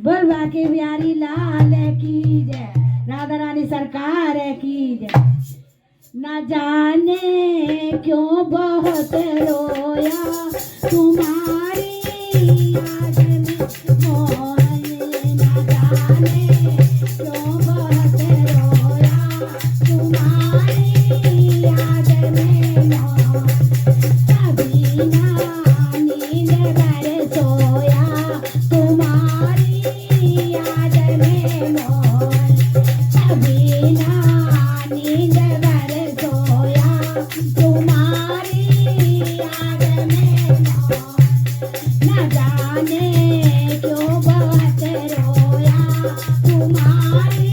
बोल बाके बिहारी लाल की जय, राधा रानी सरकार की जय। न जाने क्यों बहुत रोया तुम्हारी याद में मोहन, न जाने क्यों बहुत रोया तुम्हारी याद में मोहन। कभी ना नींद भर सोया तुम्हारी याद में मोहन, कभी ना नींद भर सोया तुम्हारी याद में मोहन। न जाने क्यों बहुत रोया तुम्हारी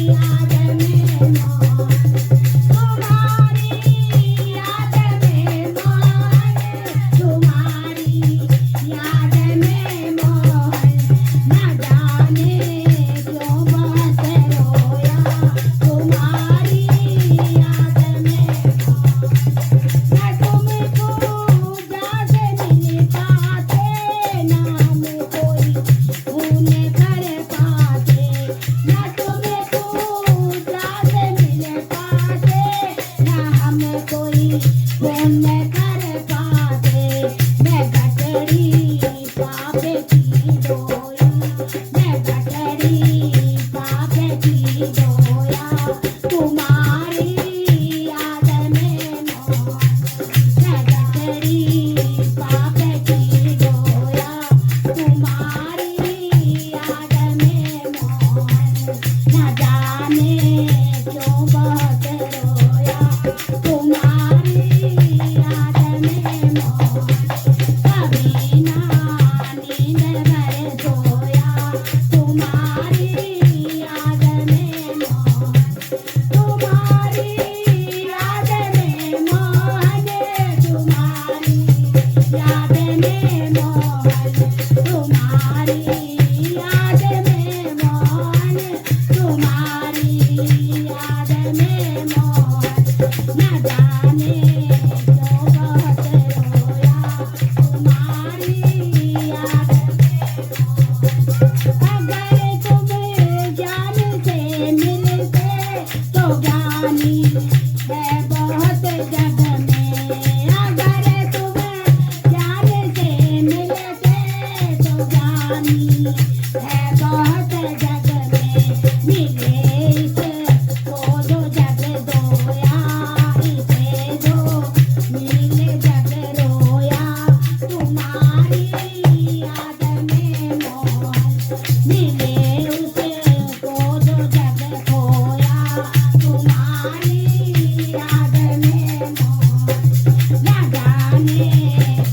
याद में मोहन, तुम्हारी याद में मोहन, तुम्हारी याद में मोहन। न जाने क्यों बहुत रोया तुम्हारी याद में मोहन। न तुमको याद मिल पाते, नाम कोई भूल कर पाते। न तुमको याद मिल पाते, ना हम कोई फोन कर पाते। मैं गठरी पाप की डोया, मैं गठरी पाप की डोया तुम्हारी याद में मोहन। मैं गठरी पाप की डोया तुम्हारी याद में मोहन। न जाने क्यों बहुत रोया तुम्हारी याद में मोहन, कभी ना नींद भर सोया तुम्हारी याद में मोहन, तुम्हारी याद में मोहन, तुम्हारी याद में मोहन, तुम्हारी याद में मोहन, तुम्हारी याद में मोहन। न जाने क्यों बहुत रोया तुम्हारी याद में मोहन। अगर तुम ज्ञान से मिलते तो ज्ञानी है बहुत जग में। अगर तुम ज्ञान से मिलते तो ज्ञानी है बहुत जग में। मिले इसको जो जग दोया, इसे जो मिले जग रोया तुम्हारी याद में मोहन। मिले उसको जो जग खोया तुम्हारी याद में मोहन। न जाने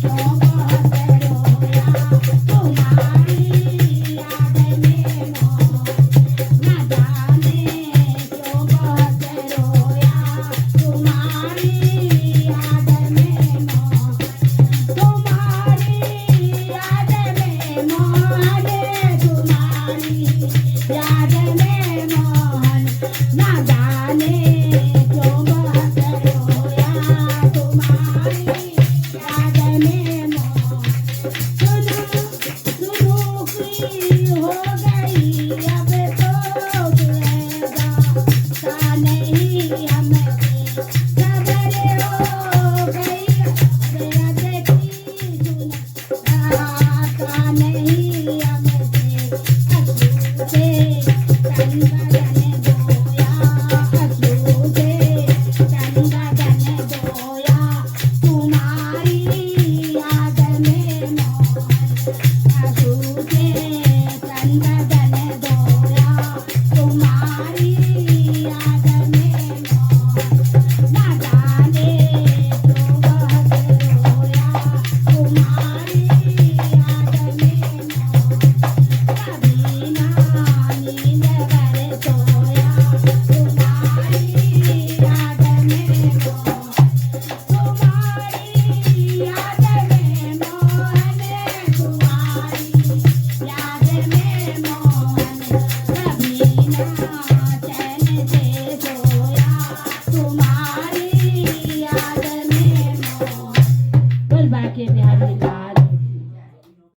क्यों बहुत रोया तुम्हारी याद में मोहन, न जाने क्यों बहुत रोया तुम्हारी याद में मोहन, तुम्हारी याद में मोहन, तुम्हारी याद में मोहन। न जाने क्यों बहुत रोया तुम्हारी याद में मोहन। सुनो सुनो की हो गई अब